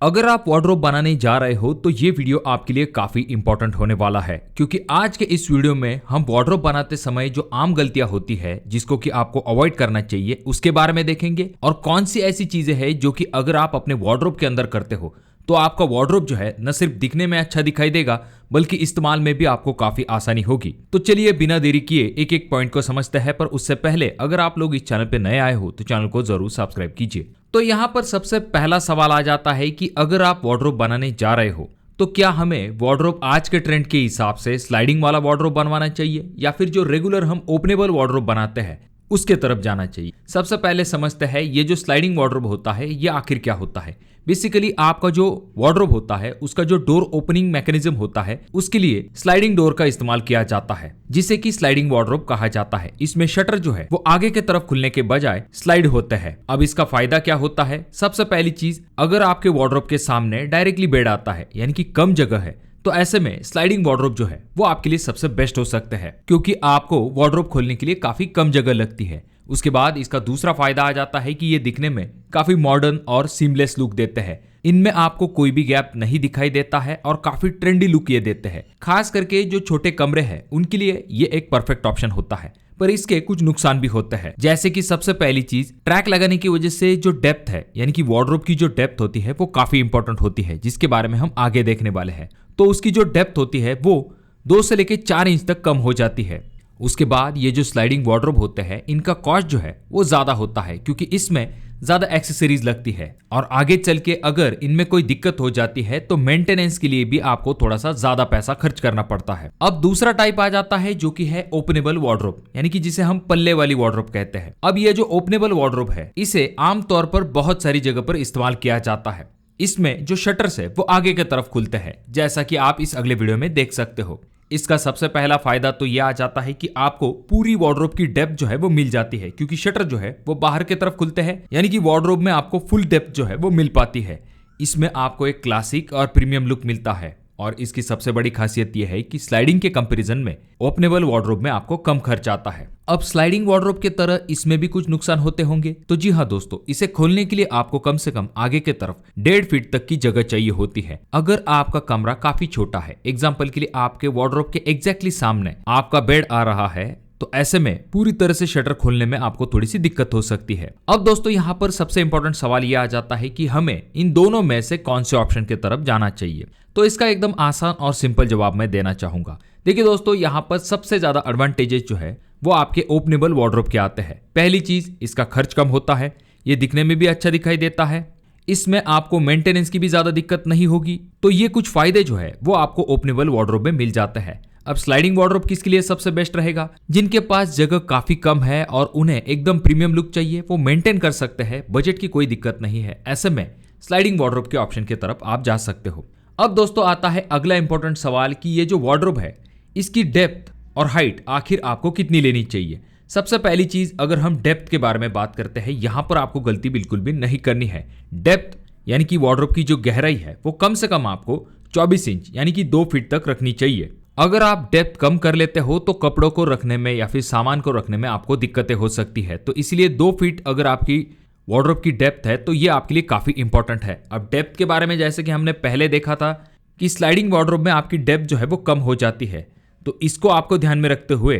अगर आप वार्डरोब बनाने जा रहे हो तो ये वीडियो आपके लिए काफी इंपॉर्टेंट होने वाला है, क्योंकि आज के इस वीडियो में हम वार्डरोब बनाते समय जो आम गलतियां होती है जिसको कि आपको अवॉइड करना चाहिए उसके बारे में देखेंगे, और कौन सी ऐसी चीजें हैं जो कि अगर आप अपने वार्डरोब के अंदर करते हो तो आपका वार्डरोब जो है न सिर्फ दिखने में अच्छा दिखाई देगा बल्कि इस्तेमाल में भी आपको काफी आसानी होगी। तो चलिए बिना देरी किए एक एक पॉइंट को समझते हैं, पर उससे पहले अगर आप लोग इस चैनल पे नए आए हो तो चैनल को जरूर सब्सक्राइब कीजिए। तो यहाँ पर सबसे पहला सवाल आ जाता है कि अगर आप वार्डरोब बनाने जा रहे हो तो क्या हमें वार्डरोब आज के ट्रेंड के हिसाब से स्लाइडिंग वाला वार्डरोब बनवाना चाहिए या फिर जो रेगुलर हम ओपनेबल वार्डरोब बनाते हैं उसके तरफ जाना चाहिए। सबसे पहले समझते हैं ये जो स्लाइडिंग वार्डरोब होता है ये आखिर क्या होता है। बेसिकली आपका जो वार्डरोब होता है उसका जो डोर ओपनिंग मैकेनिज्म होता है उसके लिए स्लाइडिंग डोर का इस्तेमाल किया जाता है, जिसे कि स्लाइडिंग वार्डरोब कहा जाता है। इसमें शटर जो है वो आगे की तरफ खुलने के बजाय स्लाइड होते हैं। अब इसका फायदा क्या होता है? सबसे पहली चीज, अगर आपके वार्डरोब के सामने डायरेक्टली बेड आता है यानी कि कम जगह है तो ऐसे में स्लाइडिंग वार्डरोब जो है वो आपके लिए सबसे बेस्ट हो सकते हैं, क्योंकि आपको वार्डरोब खोलने के लिए काफी कम जगह लगती है। उसके बाद इसका दूसरा फायदा आ जाता है कि ये दिखने में काफी मॉडर्न और सीमलेस लुक देते हैं। इनमें आपको कोई भी गैप नहीं दिखाई देता है और काफी ट्रेंडी लुक ये देते हैं। खास करके जो छोटे कमरे हैं उनके लिए ये एक परफेक्ट ऑप्शन होता है, पर इसके कुछ नुकसान भी होते हैं। जैसे कि सबसे पहली चीज, ट्रैक लगाने की वजह से जो डेप्थ है यानी कि वार्डरोब की जो डेप्थ होती है वो काफी इंपॉर्टेंट होती है, जिसके बारे में हम आगे देखने वाले हैं। तो उसकी जो डेप्थ होती है वो 2 से लेकर 4 इंच तक कम हो जाती है। उसके बाद ये जो स्लाइडिंग वार्डरोब होते हैं इनका कॉस्ट जो है वो ज्यादा होता है, क्योंकि इसमें ज्यादा एक्सेसरीज लगती है और आगे चल के अगर इनमें कोई दिक्कत हो जाती है तो मेंटेनेंस के लिए भी आपको थोड़ा सा ज्यादा पैसा खर्च करना पड़ता है। अब दूसरा टाइप आ जाता है जो कि है ओपनेबल वार्डरोब, यानी कि जिसे हम पल्ले वाली वार्डरोब कहते हैं। अब ये जो ओपनेबल वार्डरोब है इसे आमतौर पर बहुत सारी जगह पर इस्तेमाल किया जाता है। इसमें जो शटर्स है वो आगे की तरफ खुलते हैं, जैसा कि आप इस अगले वीडियो में देख सकते हो। इसका सबसे पहला फायदा तो यह आ जाता है कि आपको पूरी वार्डरोब की डेप्थ जो है वो मिल जाती है, क्योंकि शटर जो है वो बाहर की तरफ खुलते हैं, यानी कि वार्डरोब में आपको फुल डेप्थ जो है वो मिल पाती है। इसमें आपको एक क्लासिक और प्रीमियम लुक मिलता है, और इसकी सबसे बड़ी खासियत यह है कि स्लाइडिंग के कंपैरिजन में ओपनेबल वार्डरोब में आपको कम खर्च आता है। अब स्लाइडिंग वार्डरोब के तरह इसमें भी कुछ नुकसान होते होंगे, तो जी हाँ दोस्तों, इसे खोलने के लिए आपको कम से कम आगे की तरफ 1.5 फीट तक की जगह चाहिए होती है। अगर आपका कमरा काफी छोटा है, एग्जाम्पल के लिए आपके वार्डरोब के एग्जैक्टली सामने आपका बेड आ रहा है, तो ऐसे में पूरी तरह से शटर खोलने में आपको थोड़ी सी दिक्कत हो सकती है। अब दोस्तों यहाँ पर सबसे इंपॉर्टेंट सवाल यह आ जाता है कि हमें इन दोनों में से कौन से ऑप्शन की तरफ जाना चाहिए। तो इसका एकदम आसान और सिंपल जवाब मैं देना चाहूंगा। देखिए दोस्तों, यहाँ पर सबसे ज्यादा एडवांटेजेस जो है वो आपके ओपनेबल वार्डरोब के आते हैं। पहली चीज, इसका खर्च कम होता है, ये दिखने में भी अच्छा दिखाई देता है, इसमें आपको मेंटेनेंस की भी ज्यादा दिक्कत नहीं होगी। तो ये कुछ फायदे जो है वो आपको ओपनेबल वार्डरोब में मिल जाते हैं। अब स्लाइडिंग वार्डरोब किसके लिए सबसे बेस्ट रहेगा? जिनके पास जगह काफी कम है और उन्हें एकदम प्रीमियम लुक चाहिए, वो मेंटेन कर सकते हैं, बजट की कोई दिक्कत नहीं है, ऐसे में स्लाइडिंग वार्डरोब के ऑप्शन की तरफ आप जा सकते हो। अब दोस्तों आता है अगला इंपॉर्टेंट सवाल कि ये जो वार्डरोब है इसकी डेप्थ और हाइट आखिर आपको कितनी लेनी चाहिए। सबसे पहली चीज, अगर हम डेप्थ के बारे में बात करते हैं, यहां पर आपको गलती बिल्कुल भी नहीं करनी है। डेप्थ यानी कि वार्डरोब की जो गहराई है वो कम से कम आपको 24 इंच यानी कि 2 फीट तक रखनी चाहिए। अगर आप डेप्थ कम कर लेते हो तो कपड़ों को रखने में या फिर सामान को रखने में आपको दिक्कतें हो सकती है, तो इसलिए 2 फीट अगर आपकी वार्डरोब की डेप्थ है तो ये आपके लिए काफी इंपॉर्टेंट है। अब डेप्थ के बारे में जैसे कि हमने पहले देखा था कि स्लाइडिंग वार्डरोब में आपकी डेप्थ जो है वो कम हो जाती है, तो इसको आपको ध्यान में रखते हुए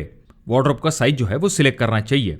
वार्डरोब का साइज जो है वो सिलेक्ट करना चाहिए।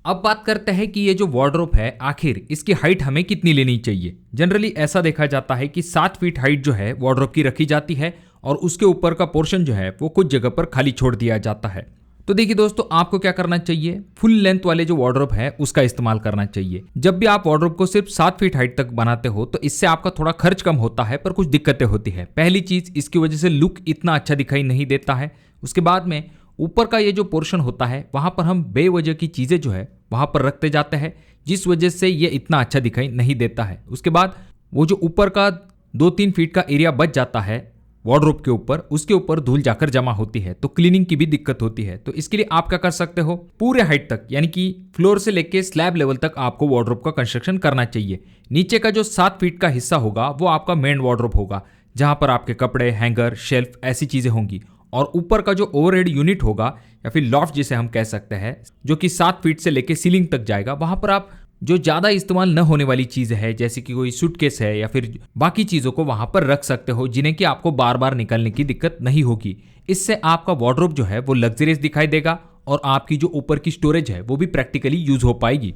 अब बात करते हैं कि ये जो वार्डरोब है आखिर इसकी हाइट हमें कितनी लेनी चाहिए। जनरली ऐसा देखा जाता है कि 7 फीट हाइट जो है वार्डरोब की रखी जाती है और उसके ऊपर का पोर्शन जो है वो कुछ जगह पर खाली छोड़ दिया जाता है। तो देखिए दोस्तों, आपको क्या करना चाहिए, फुल लेंथ वाले जो वार्डरोब है उसका इस्तेमाल करना चाहिए। जब भी आप वार्डरोब को सिर्फ 7 फीट हाइट तक बनाते हो तो इससे आपका थोड़ा खर्च कम होता है, पर कुछ दिक्कतें होती है। पहली चीज, इसकी वजह से लुक इतना अच्छा दिखाई नहीं देता है। उसके बाद में ऊपर का ये जो पोर्शन होता है वहां पर हम बेवजह की चीजें जो है वहां पर रखते जाते हैं, जिस वजह से ये इतना अच्छा दिखाई नहीं देता है। उसके बाद वो जो ऊपर का 2-3 फीट का एरिया बच जाता है वार्डरोब के ऊपर, उसके ऊपर धूल जाकर जमा होती है, तो क्लीनिंग की भी दिक्कत होती है। तो इसके लिए आप क्या कर सकते हो, पूरे हाइट तक यानी कि फ्लोर से लेके स्लैब लेवल तक आपको वार्डरोब का कंस्ट्रक्शन करना चाहिए। नीचे का जो 7 फीट का हिस्सा होगा वो आपका मेन वार्डरोब होगा, जहां पर आपके कपड़े, हैंगर, शेल्फ ऐसी चीजें होंगी, और ऊपर का जो ओवरहेड यूनिट होगा या फिर लॉफ्ट जिसे हम कह सकते हैं, जो कि 7 फीट से लेके सीलिंग तक जाएगा, वहां पर आप जो ज़्यादा इस्तेमाल न होने वाली चीज़ है, जैसे कि कोई सूटकेस है या फिर बाकी चीज़ों को वहाँ पर रख सकते हो, जिन्हें कि आपको बार बार निकालने की दिक्कत नहीं होगी। इससे आपका वार्डरोब जो है वो लग्जरियस दिखाई देगा और आपकी जो ऊपर की स्टोरेज है वो भी प्रैक्टिकली यूज हो पाएगी।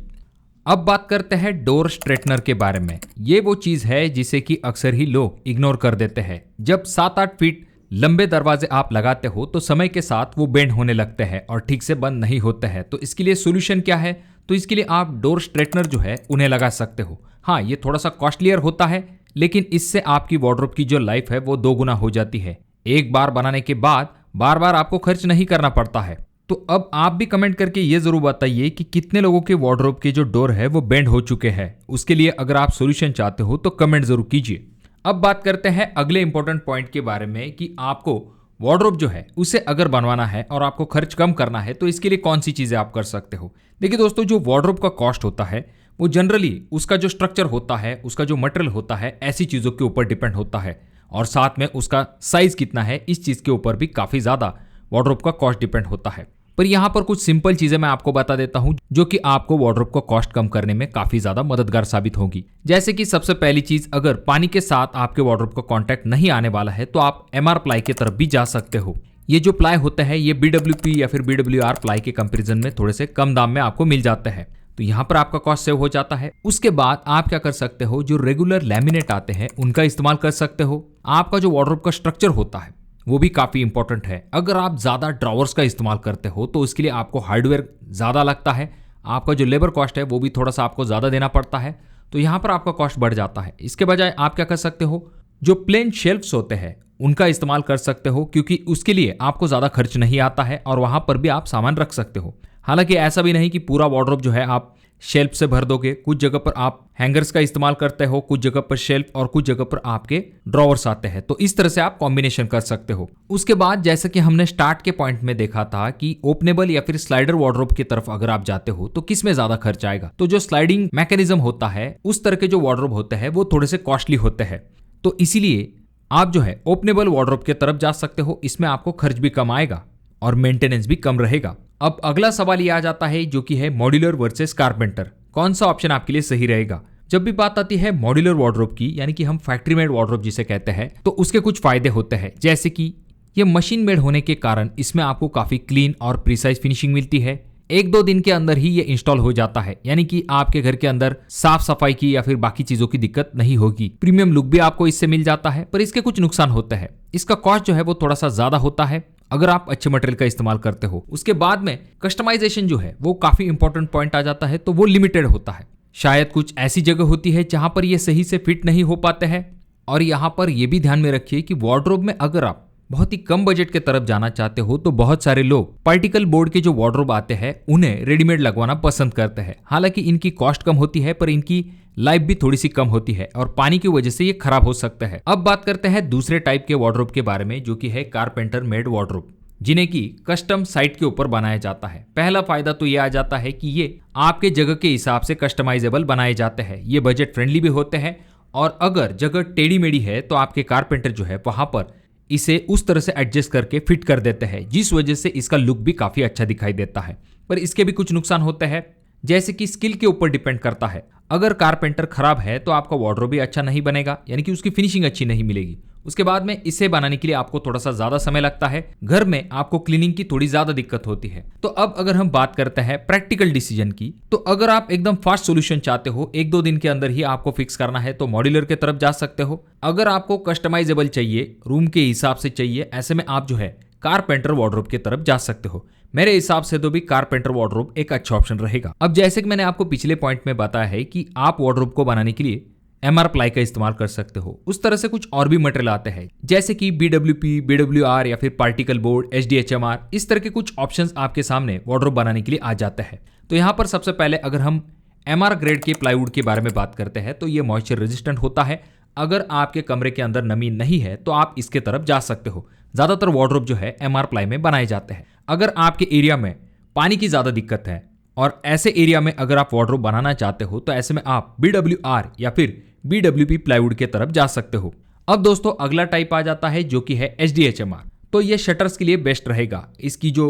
अब बात करते हैं डोर स्ट्रेटनर के बारे में। ये वो चीज़ है जिसे कि अक्सर ही लोग इग्नोर कर देते हैं। जब 7-8 फीट लंबे दरवाजे आप लगाते हो तो समय के साथ वो बेंड होने लगते हैं और ठीक से बंद नहीं होते हैं। तो इसके लिए सोल्यूशन क्या है? तो इसके लिए आप डोर स्ट्रेटनर जो है उन्हें लगा सकते हो। हाँ, ये थोड़ा सा कॉस्टलियर होता है, लेकिन इससे आपकी वार्डरोब की जो लाइफ है वो 2 गुना हो जाती है। एक बार बनाने के बाद बार बार आपको खर्च नहीं करना पड़ता है। तो अब आप भी कमेंट करके ये जरूर बताइए कि कितने लोगों के वार्डरोब के जो डोर है वो बेंड हो चुके हैं। उसके लिए अगर आप सॉल्यूशन चाहते हो तो कमेंट जरूर कीजिए। अब बात करते हैं अगले इंपॉर्टेंट पॉइंट के बारे में कि आपको वार्डरोब जो है उसे अगर बनवाना है और आपको खर्च कम करना है तो इसके लिए कौन सी चीजें आप कर सकते हो। देखिए दोस्तों, जो वार्डरोब का कॉस्ट होता है वो जनरली उसका जो स्ट्रक्चर होता है, उसका जो मटेरियल होता है, ऐसी चीजों के ऊपर डिपेंड होता है और साथ में उसका साइज कितना है, इस चीज के ऊपर भी काफी ज्यादा वार्डरोब का कॉस्ट डिपेंड होता है। पर यहाँ पर कुछ सिंपल चीजें मैं आपको बता देता हूँ जो कि आपको वार्डरोब का कॉस्ट कम करने में काफी ज्यादा मददगार साबित होगी। जैसे कि सबसे पहली चीज, अगर पानी के साथ आपके वार्डरोब का कांटेक्ट नहीं आने वाला है तो आप एमआर प्लाई की तरफ भी जा सकते हो। ये जो प्लाई होते हैं ये BWP या फिर BWR प्लाई के कंपैरिजन में थोड़े से कम दाम में आपको मिल जाते हैं, तो यहाँ पर आपका कॉस्ट सेव हो जाता है। उसके बाद आप क्या कर सकते हो, जो रेगुलर लैमिनेट आते हैं उनका इस्तेमाल कर सकते हो। आपका जो वार्डरोब का स्ट्रक्चर होता है वो भी काफी इंपॉर्टेंट है। अगर आप ज्यादा ड्रॉवर्स का इस्तेमाल करते हो तो उसके लिए आपको हार्डवेयर ज्यादा लगता है, आपका जो लेबर कॉस्ट है वो भी थोड़ा सा आपको ज्यादा देना पड़ता है, तो यहाँ पर आपका कॉस्ट बढ़ जाता है। इसके बजाय आप क्या कर सकते हो, जो प्लेन शेल्फ्स होते हैं उनका इस्तेमाल कर सकते हो, क्योंकि उसके लिए आपको ज्यादा खर्च नहीं आता है और वहां पर भी आप सामान रख सकते हो। हालांकि ऐसा भी नहीं कि पूरा वार्डरोब जो है आप शेल्फ से भर दोगे। कुछ जगह पर आप हैंगर्स का इस्तेमाल करते हो, कुछ जगह पर शेल्फ और कुछ जगह पर आपके ड्रॉवर्स आते हैं, तो इस तरह से आप कॉम्बिनेशन कर सकते हो। उसके बाद जैसे कि हमने स्टार्ट के पॉइंट में देखा था कि ओपनेबल या फिर स्लाइडर वार्डरोब की तरफ अगर आप जाते हो तो किस में ज्यादा खर्च आएगा, तो जो स्लाइडिंग मैकेनिज्म होता है उस तरह के जो वार्डरोब होते हैं वो थोड़े से कॉस्टली होते हैं, तो इसीलिए आप जो है ओपनेबल वार्डरोब की तरफ जा सकते हो। इसमें आपको खर्च भी कम आएगा और मेंटेनेंस भी कम रहेगा। अब अगला सवाल ये आ जाता है जो कि है मॉड्यूलर वर्सेस कारपेंटर, कौन सा ऑप्शन आपके लिए सही रहेगा। जब भी बात आती है मॉड्यूलर वार्डरोब की, यानी कि हम फैक्ट्री मेड वार्डरोब जिसे कहते हैं, तो उसके कुछ फायदे होते हैं, जैसे कि ये मशीन मेड होने के कारण इसमें आपको काफी क्लीन और प्रिसाइज फिनिशिंग मिलती है। 1-2 दिन के अंदर ही ये इंस्टॉल हो जाता है, यानी कि आपके घर के अंदर साफ सफाई की या फिर बाकी चीजों की दिक्कत नहीं होगी। प्रीमियम लुक भी आपको इससे मिल जाता है, पर इसके कुछ नुकसान होते हैं। इसका कॉस्ट जो है वो थोड़ा सा ज्यादा होता है अगर आप अच्छे मटेरियल का इस्तेमाल करते हो। उसके बाद में कस्टमाइजेशन जो है वो काफी इंपॉर्टेंट पॉइंट आ जाता है, तो वो लिमिटेड होता है। शायद कुछ ऐसी जगह होती है जहां पर ये सही से फिट नहीं हो पाते हैं। और यहाँ पर यह भी ध्यान में रखिए कि वार्डरोब में अगर आप बहुत ही कम बजट के तरफ जाना चाहते हो तो बहुत सारे लोग पार्टिकल बोर्ड के जो वार्डरोब आते हैं उन्हें रेडीमेड लगवाना पसंद करते हैं। हालांकि इनकी कॉस्ट कम होती है पर इनकी लाइफ भी थोड़ी सी कम होती है और पानी की वजह से ये खराब हो सकता है। अब बात करते हैं दूसरे टाइप के वार्डरोब के बारे में, जो कि है कारपेंटर मेड वार्डरोब, जिन्हें की कस्टम साइट के ऊपर बनाया जाता है। पहला फायदा तो ये आ जाता है कि ये आपके जगह के हिसाब से कस्टमाइजेबल बनाए जाते हैं। ये बजट फ्रेंडली भी होते हैं और अगर जगह टेढ़ी मेढ़ी है तो आपके कारपेंटर जो है वहां पर इसे उस तरह से एडजस्ट करके फिट कर देते हैं, जिस वजह से इसका लुक भी काफी अच्छा दिखाई देता है। पर इसके भी कुछ नुकसान होते हैं, जैसे कि स्किल के ऊपर डिपेंड करता है। अगर कारपेंटर खराब है तो आपका वार्डरोब भी अच्छा नहीं बनेगा, यानी कि उसकी फिनिशिंग अच्छी नहीं मिलेगी। उसके बाद में इसे बनाने के लिए आपको थोड़ा सा ज्यादा समय लगता है, घर में आपको क्लीनिंग की थोड़ी ज्यादा दिक्कत होती है। तो अब अगर हम बात करते हैं प्रैक्टिकल डिसीजन की, तो अगर आप एकदम फास्ट सॉल्यूशन चाहते हो, 1-2 दिन के अंदर ही आपको फिक्स करना है, तो मॉड्यूलर की तरफ जा सकते हो। अगर आपको कस्टमाइजेबल चाहिए, रूम के हिसाब से चाहिए, ऐसे में आप जो है कारपेंटर वार्डरोब की तरफ जा सकते हो। मेरे हिसाब से तो भी कारपेंटर वार्डरोब एक अच्छा ऑप्शन रहेगा। अब जैसे कि मैंने आपको पिछले पॉइंट में बताया है कि आप वार्डरोब को बनाने के लिए एमआर प्लाई का इस्तेमाल कर सकते हो, उस तरह से कुछ और भी मटेरियल आते हैं, जैसे कि BWP, BWR या फिर पार्टिकल बोर्ड, HDHMR, इस तरह के कुछ ऑप्शंस आपके सामने वार्डरोब बनाने के लिए आ जाते हैं। तो यहाँ पर सबसे पहले अगर हम MR ग्रेड के प्लाईवुड के बारे में बात करते हैं तो ये मॉइस्चर रेजिस्टेंट होता है। अगर आपके कमरे के अंदर नमी नहीं है तो आप इसके तरफ जा सकते हो। ज्यादातर वार्डरोब जो है MR प्लाई में बनाए जाते हैं। अगर आपके एरिया में पानी की ज्यादा दिक्कत है और ऐसे एरिया में अगर आप वार्डरोब बनाना चाहते हो तो ऐसे में आप BWR या फिर BWP प्लाईवुड के तरफ जा सकते हो। अब दोस्तों अगला टाइप आ जाता है जो कि है HDHMR। तो ये शटर्स के लिए बेस्ट रहेगा। इसकी जो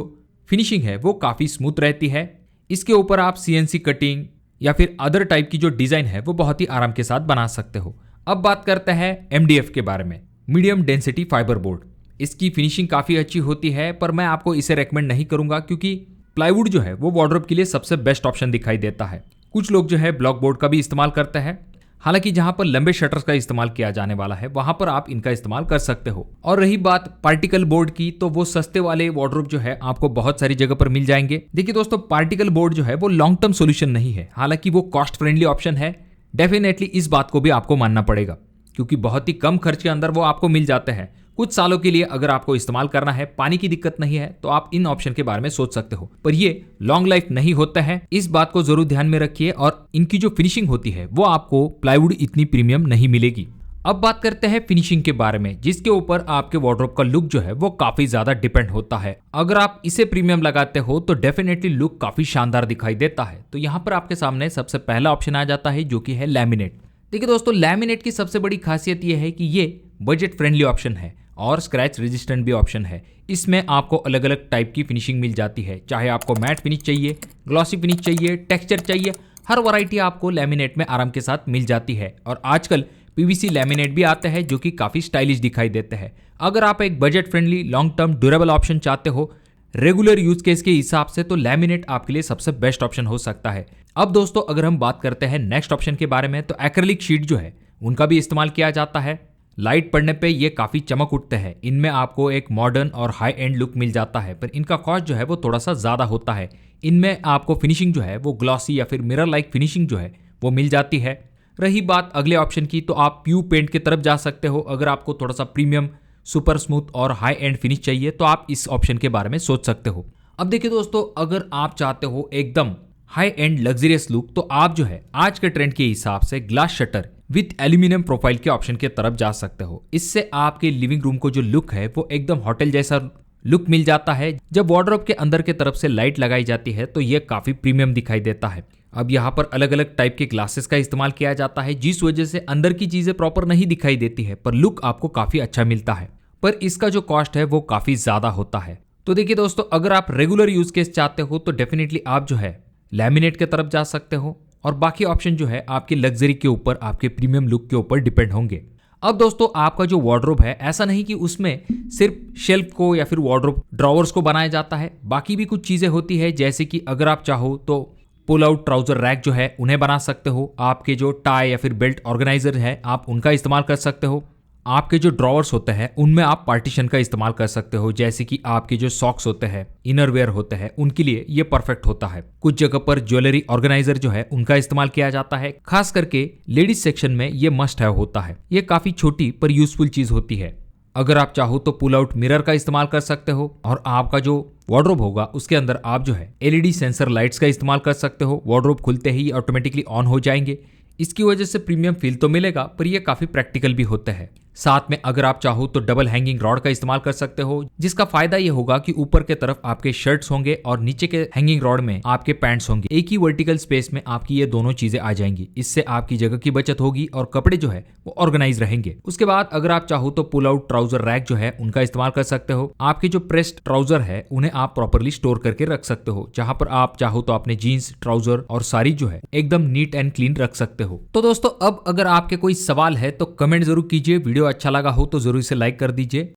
फिनिशिंग है वो काफी स्मूथ रहती है। इसके ऊपर आप CNC कटिंग या फिर अदर टाइप की जो डिजाइन है वो बहुत ही आराम के साथ बना सकते हो। अब बात करते हैं MDF के बारे में, मीडियम डेंसिटी फाइबर बोर्ड। इसकी फिनिशिंग काफी अच्छी होती है, पर मैं आपको इसे रेकमेंड नहीं करूंगा क्योंकि प्लाईवुड जो है वो वार्डरोब के लिए सबसे बेस्ट ऑप्शन दिखाई देता है। कुछ लोग जो है ब्लॉक बोर्ड का भी इस्तेमाल करते हैं, हालांकि जहां पर लंबे शटर्स का इस्तेमाल किया जाने वाला है वहां पर आप इनका इस्तेमाल कर सकते हो। और रही बात पार्टिकल बोर्ड की, तो वो सस्ते वाले वार्डरोब जो है आपको बहुत सारी जगह पर मिल जाएंगे। देखिए दोस्तों, पार्टिकल बोर्ड जो है वो लॉन्ग टर्म सोल्यूशन नहीं है, हालांकि वो कॉस्ट फ्रेंडली ऑप्शन है। डेफिनेटली इस बात को भी आपको मानना पड़ेगा क्योंकि बहुत ही कम खर्च के अंदर वो आपको मिल जाते हैं। कुछ सालों के लिए अगर आपको इस्तेमाल करना है, पानी की दिक्कत नहीं है, तो आप इन ऑप्शन के बारे में सोच सकते हो, पर ये लॉन्ग लाइफ नहीं होता है। इस बात को जरूर ध्यान में रखिए। और इनकी जो फिनिशिंग होती है वो आपको प्लाईवुड इतनी प्रीमियम नहीं मिलेगी। अब बात करते हैं फिनिशिंग के बारे में, जिसके ऊपर आपके वार्डरोब का लुक जो है वो काफी ज्यादा डिपेंड होता है। अगर आप इसे प्रीमियम लगाते हो तो डेफिनेटली लुक काफी शानदार दिखाई देता है। तो यहाँ पर आपके सामने सबसे पहला ऑप्शन आ जाता है जो कि है लैमिनेट। देखिए दोस्तों, लैमिनेट की सबसे बड़ी खासियत यह है कि ये बजट फ्रेंडली ऑप्शन है और स्क्रैच रेजिस्टेंट भी ऑप्शन है। इसमें आपको अलग अलग टाइप की फिनिशिंग मिल जाती है, चाहे आपको मैट फिनिश चाहिए, ग्लॉसी फिनिश चाहिए, टेक्सचर चाहिए, हर वैरायटी आपको लैमिनेट में आराम के साथ मिल जाती है। और आजकल PVC लैमिनेट भी आते हैं जो कि काफी स्टाइलिश दिखाई देते हैं। अगर आप एक budget friendly long term durable option चाहते हो रेगुलर यूज केस के हिसाब से, तो लैमिनेट आपके लिए सबसे बेस्ट ऑप्शन हो सकता है। अब दोस्तों, अगर हम बात करते हैं नेक्स्ट ऑप्शन के बारे में, तो एक्रिलिक शीट जो है उनका भी इस्तेमाल किया जाता है। लाइट पड़ने पे ये काफी चमक उठते हैं। इनमें आपको एक मॉडर्न और हाई एंड लुक मिल जाता है, पर इनका कॉस्ट जो है वो थोड़ा सा ज्यादा होता है। इनमें आपको फिनिशिंग जो है वो ग्लॉसी या फिर मिरर लाइक फिनिशिंग जो है वो मिल जाती है। रही बात अगले ऑप्शन की, तो आप प्यू पेंट की तरफ जा सकते हो। अगर आपको थोड़ा सा प्रीमियम, सुपर स्मूथ और हाई एंड फिनिश चाहिए तो आप इस ऑप्शन के बारे में सोच सकते हो। अब देखिए दोस्तों, अगर आप चाहते हो एकदम हाई एंड लग्जरियस लुक, तो आप जो है आज के ट्रेंड के हिसाब से glass shutter with aluminium profile के ऑप्शन की तरफ जा सकते हो। इससे आपके लिविंग रूम को जो लुक है वो एकदम होटल जैसा लुक मिल जाता है। जब वार्डरोब के अंदर की तरफ से लाइट लगाई जाती है तो ये काफी प्रीमियम दिखाई देता है। अब यहाँ पर अलग अलग टाइप के ग्लासेस का इस्तेमाल किया जाता है, जिस वजह से अंदर की चीजें प्रॉपर नहीं दिखाई देती है, पर लुक आपको काफी अच्छा मिलता है। पर इसका जो कॉस्ट है वो काफी ज्यादा होता है। तो देखिए दोस्तों, अगर आप रेगुलर यूज केस चाहते हो तो डेफिनेटली आप जो है लैमिनेट की तरफ जा सकते हो, और बाकी ऑप्शन जो है आपकी लग्जरी के ऊपर, आपके प्रीमियम लुक के ऊपर डिपेंड होंगे। अब दोस्तों, आपका जो वार्डरोब है, ऐसा नहीं कि उसमें सिर्फ शेल्फ को या फिर वार्डरोब ड्रॉवर्स को बनाया जाता है, बाकी भी कुछ चीजें होती है। जैसे कि अगर आप चाहो तो पुल आउट ट्राउजर रैक जो है उन्हें बना सकते हो। आपके जो टाई या फिर बेल्ट ऑर्गेनाइजर है आप उनका इस्तेमाल कर सकते हो। आपके जो ड्रॉवर्स होते हैं उनमें आप पार्टीशन का इस्तेमाल कर सकते हो। जैसे कि आपके जो सॉक्स होते हैं, इनर वेयर होते हैं, उनके लिए ये परफेक्ट होता है। कुछ जगह पर ज्वेलरी ऑर्गेनाइजर जो है उनका इस्तेमाल किया जाता है, खास करके लेडीज सेक्शन में ये मस्ट हैव होता है। ये काफी छोटी पर यूजफुल चीज होती है। अगर आप चाहो तो पुल आउट मिरर का इस्तेमाल कर सकते हो, और आपका जो वार्डरोब होगा उसके अंदर आप जो है LED सेंसर लाइट्स का इस्तेमाल कर सकते हो। वार्डरोब खुलते ही ऑटोमेटिकली ऑन हो जाएंगे। इसकी वजह से प्रीमियम फील तो मिलेगा, पर ये काफी प्रैक्टिकल भी होते हैं। साथ में अगर आप चाहो तो डबल हैंगिंग रॉड का इस्तेमाल कर सकते हो, जिसका फायदा ये होगा कि ऊपर के तरफ आपके शर्ट्स होंगे और नीचे के हैंगिंग रॉड में आपके पैंट्स होंगे। एक ही वर्टिकल स्पेस में आपकी ये दोनों चीजें आ जाएंगी। इससे आपकी जगह की बचत होगी और कपड़े जो है वो ऑर्गेनाइज रहेंगे। उसके बाद अगर आप चाहो तो पुल आउट ट्राउजर रैक जो है उनका इस्तेमाल कर सकते हो। आपके जो प्रेस्ड ट्राउजर है उन्हें आप प्रॉपरली स्टोर करके रख सकते हो, जहां पर आप चाहो तो अपने जीन्स, ट्राउजर और साड़ी जो है एकदम नीट एंड क्लीन रख सकते हो। तो दोस्तों, अब अगर आपके कोई सवाल है तो कमेंट जरूर कीजिए। वीडियो अच्छा लगा हो तो जरूर इसे लाइक कर दीजिए।